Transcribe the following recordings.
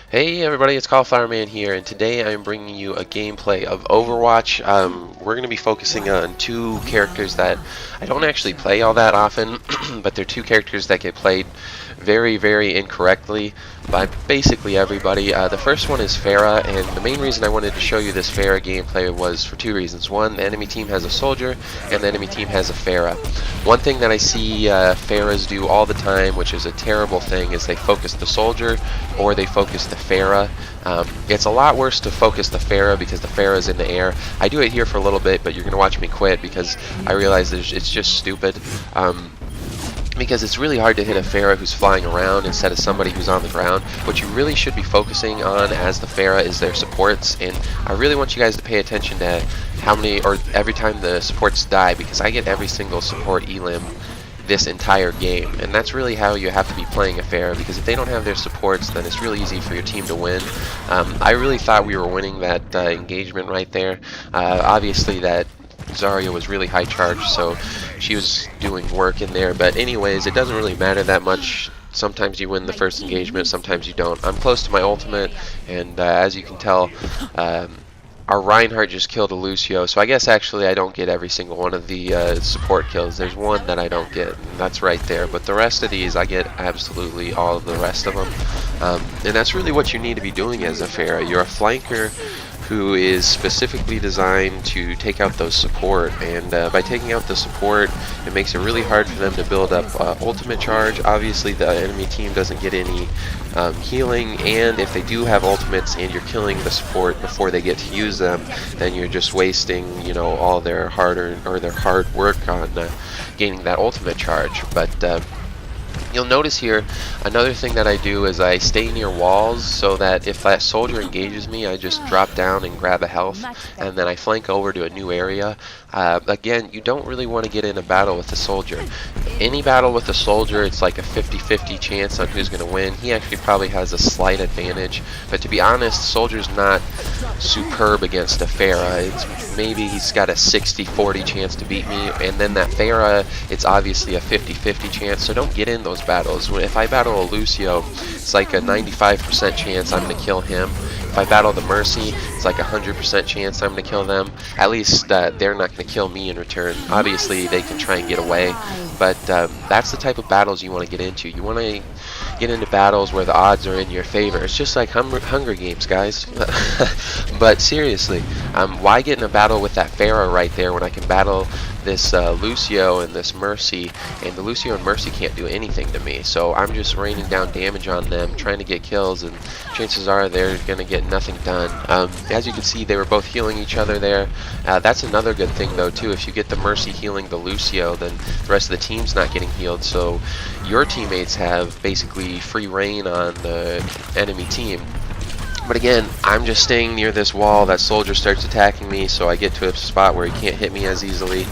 Hey everybody, it's Fireman here, and today I'm bringing you a gameplay of Overwatch. We're going to be focusing on two characters that I don't actually play all that often, but they're two characters that get played very, very incorrectly by basically everybody. The first one is Pharah, and the main reason I wanted to show you this Pharah gameplay was for two reasons. One, the enemy team has a soldier, and the enemy team has a Pharah. One thing that I see Pharahs do all the time, which is a terrible thing, is they focus the soldier or they focus the Pharah. It's a lot worse to focus the Pharah because the Pharah is in the air. I do it here for a little bit, but you're going to watch me quit because I realize it's just stupid. Because it's really hard to hit a Pharah who's flying around instead of somebody who's on the ground. What you really should be focusing on as the Pharah is their supports, and I really want you guys to pay attention to how many, or every time the supports die, because I get every single support elim this entire game, and that's really how you have to be playing a Pharah, because if they don't have their supports, then it's really easy for your team to win. I really thought we were winning that engagement right there. Obviously that Zarya was really high charge, so she was doing work in there, but anyways, it doesn't really matter that much. Sometimes you win the first engagement, sometimes you don't. I'm close to my ultimate, and as you can tell, our Reinhardt just killed a Lucio, so I guess actually I don't get every single one of the support kills. There's one that I don't get, and that's right there, but the rest of these I get absolutely all of the rest of them. And that's really what you need to be doing as a Pharah. You're a flanker who is specifically designed to take out those support, and by taking out the support, it makes it really hard for them to build up ultimate charge. Obviously the enemy team doesn't get any healing, and if they do have ultimates and you're killing the support before they get to use them, then you're just wasting, you know, all their hard work on gaining that ultimate charge. But you'll notice here, another thing that I do is I stay near walls so that if that soldier engages me, I just drop down and grab a health, and then I flank over to a new area. Again, you don't really want to get in a battle with a soldier. Any battle with a soldier, it's like a 50-50 chance on who's going to win. He actually probably has a slight advantage, but to be honest, soldier's not superb against a Pharah. It's maybe he's got a 60-40 chance to beat me, and then that Pharah, it's obviously a 50-50 chance, so don't get in those battles. If I battle a Lucio, it's like a 95% chance I'm going to kill him. If I battle the Mercy, it's like a 100% chance I'm going to kill them. At least they're not going to kill me in return. Obviously, they can try and get away, but that's the type of battles you want to get into. You want to get into battles where the odds are in your favor. It's just like Hunger Games, guys. But seriously, why get in a battle with that Pharah right there when I can battle this Lucio and this Mercy, and the Lucio and Mercy can't do anything to me, so I'm just raining down damage on them, trying to get kills, and chances are they're going to get nothing done. As you can see, they were both healing each other there. That's another good thing though too. If you get the Mercy healing the Lucio, then the rest of the team's not getting healed, so your teammates have basically free reign on the enemy team. But again, I'm just staying near this wall. That soldier starts attacking me, so I get to a spot where he can't hit me as easily.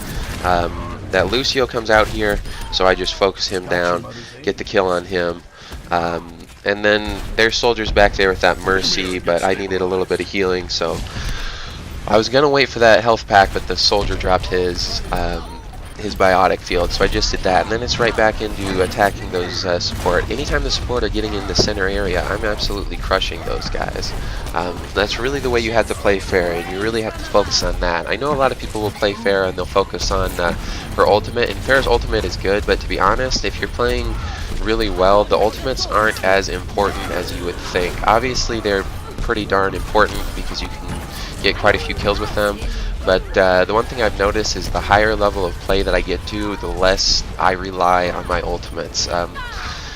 That Lucio comes out here, so I just focus him down, get the kill on him. And then there's soldiers back there with that Mercy, but I needed a little bit of healing, so I was gonna wait for that health pack, but the soldier dropped his biotic field, so I just did that, and then it's right back into attacking those support. Anytime the support are getting in the center area, I'm absolutely crushing those guys. That's really the way you have to play Pharah, and you really have to focus on that. I know a lot of people will play Pharah and they'll focus on her ultimate, and Pharah's ultimate is good, but to be honest, if you're playing really well, the ultimates aren't as important as you would think. Obviously they're pretty darn important because you can get quite a few kills with them, but the one thing I've noticed is the higher level of play that I get to, the less I rely on my ultimates.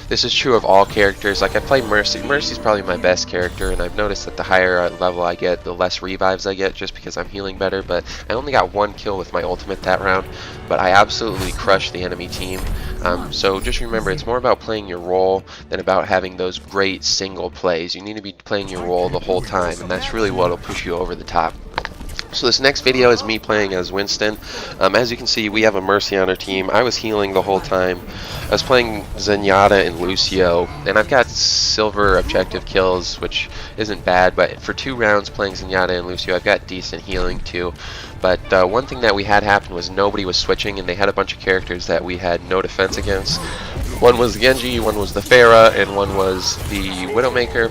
This is true of all characters. Like I play Mercy. Mercy's probably my best character, and I've noticed that the higher level I get, the less revives I get just because I'm healing better, but I only got one kill with my ultimate that round, but I absolutely crushed the enemy team. So just remember, it's more about playing your role than about having those great single plays. You need to be playing your role the whole time, and that's really what will push you over the top. So this next video is me playing as Winston. As you can see, we have a Mercy on our team. I was healing the whole time. I was playing Zenyatta and Lucio, and I've got silver objective kills, which isn't bad, but for 2 rounds playing Zenyatta and Lucio, I've got decent healing too. But one thing that we had happen was nobody was switching, and they had a bunch of characters that we had no defense against. One was the Genji, one was the Pharah, and one was the Widowmaker.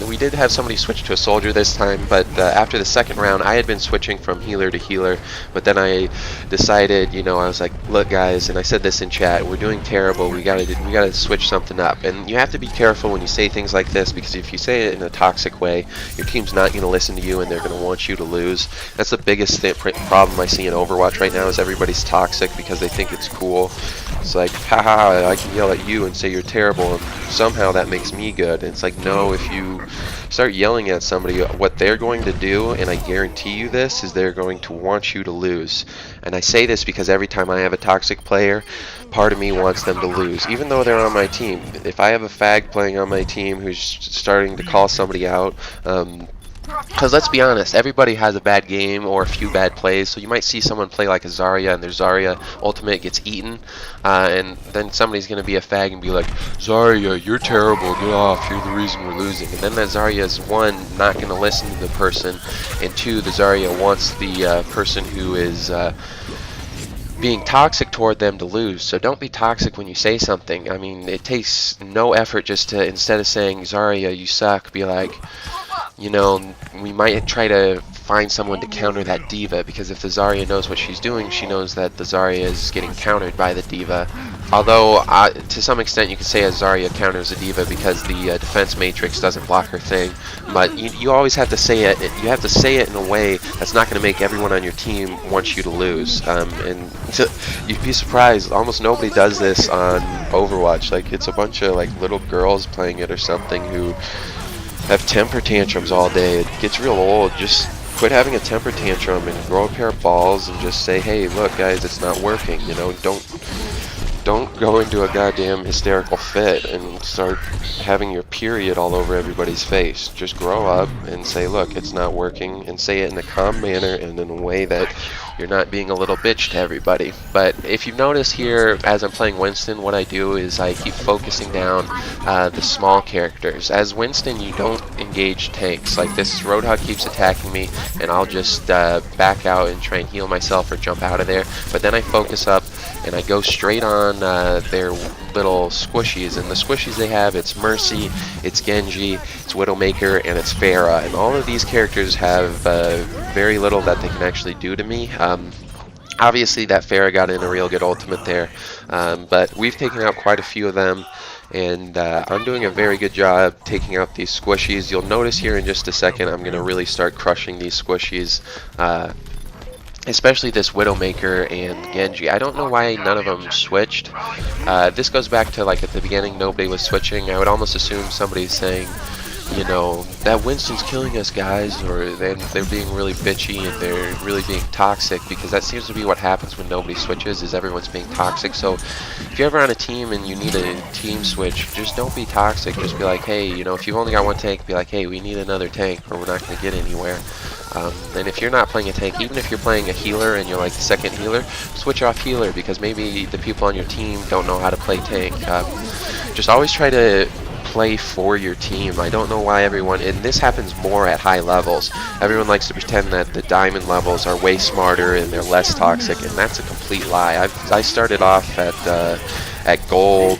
We did have somebody switch to a soldier this time, but after the second round, I had been switching from healer to healer, but then I decided, you know, I was like, look guys, and I said this in chat, we're doing terrible, we gotta switch something up. And you have to be careful when you say things like this, because if you say it in a toxic way, your team's not going to listen to you and they're going to want you to lose. That's the biggest problem I see in Overwatch right now, is everybody's toxic because they think it's cool. It's like, haha, I can yell at you and say you're terrible, and somehow that makes me good. And it's like, no, if you start yelling at somebody, what they're going to do, and I guarantee you this, is they're going to want you to lose. And I say this because every time I have a toxic player, part of me wants them to lose, even though they're on my team. If I have a fag playing on my team who's starting to call somebody out, because let's be honest, everybody has a bad game or a few bad plays, so you might see someone play like a Zarya and their Zarya ultimate gets eaten, and then somebody's going to be a fag and be like, Zarya, you're terrible, get off, you're the reason we're losing. And then that Zarya is, one, not going to listen to the person, and two, the Zarya wants the person who is being toxic toward them to lose. So don't be toxic when you say something. I mean, it takes no effort just to, instead of saying, Zarya, you suck, be like, you know, we might try to find someone to counter that diva, because if the Zarya knows what she's doing, she knows that the Zarya is getting countered by the diva. Although, to some extent, you could say a Zarya counters a diva because the defense matrix doesn't block her thing. But you always have to say it. You have to say it in a way that's not going to make everyone on your team want you to lose. And you'd be surprised, almost nobody does this on Overwatch. Like, it's a bunch of like little girls playing it or something who have temper tantrums all day. It gets real old. Just quit having a temper tantrum and grow a pair of balls and just say, hey, look guys, it's not working. You know, don't go into a goddamn hysterical fit and start having your period all over everybody's face. Just grow up and say, look, it's not working, and say it in a calm manner and in a way that you're not being a little bitch to everybody. But if you notice here, as I'm playing Winston, what I do is I keep focusing down the small characters. As Winston, you don't engage tanks. Like this Roadhog keeps attacking me, and I'll just back out and try and heal myself or jump out of there. But then I focus up and I go straight on their little squishies. And the squishies they have, it's Mercy, it's Genji, it's Widowmaker, and it's Pharah. And all of these characters have very little that they can actually do to me. Obviously that Pharah got in a real good ultimate there, but we've taken out quite a few of them, and I'm doing a very good job taking out these squishies. You'll notice here in just a second I'm going to really start crushing these squishies, especially this Widowmaker and Genji. I don't know why none of them switched. This goes back to like at the beginning nobody was switching. I would almost assume somebody's saying, you know, that Winston's killing us guys, or they're being really bitchy and they're really being toxic, because that seems to be what happens when nobody switches, is everyone's being toxic. So if you're ever on a team and you need a team switch, just don't be toxic. Just be like, hey, you know, if you've only got one tank, be like, hey, we need another tank or we're not going to get anywhere. And if you're not playing a tank, even if you're playing a healer and you're like the second healer, switch off healer, because maybe the people on your team don't know how to play tank. Just always try to play for your team. I don't know why everyone, and this happens more at high levels, everyone likes to pretend that the diamond levels are way smarter and they're less toxic, and that's a complete lie. I started off at gold,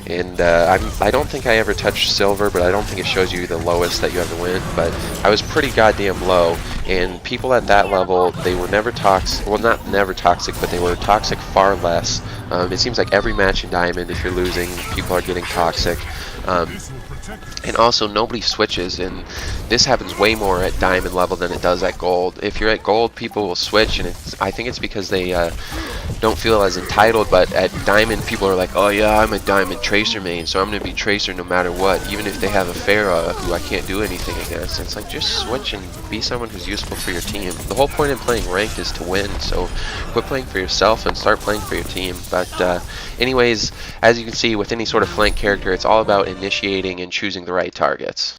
and I don't think I ever touched silver, but I don't think it shows you the lowest that you ever went, but I was pretty goddamn low, and people at that level, they were never toxic, well, not never toxic, but they were toxic far less. It seems like every match in diamond, if you're losing, people are getting toxic. And also nobody switches, and this happens way more at diamond level than it does at gold. If you're at gold, people will switch, and I think it's because they don't feel as entitled. But at diamond, people are like, oh yeah, I'm a diamond tracer main, so I'm gonna be tracer no matter what, even if they have a Pharah who I can't do anything against. And it's like, just switch and be someone who's useful for your team. The whole point of playing ranked is to win, so quit playing for yourself and start playing for your team. But anyways, as you can see, with any sort of flank character, it's all about initiating and choosing the right targets.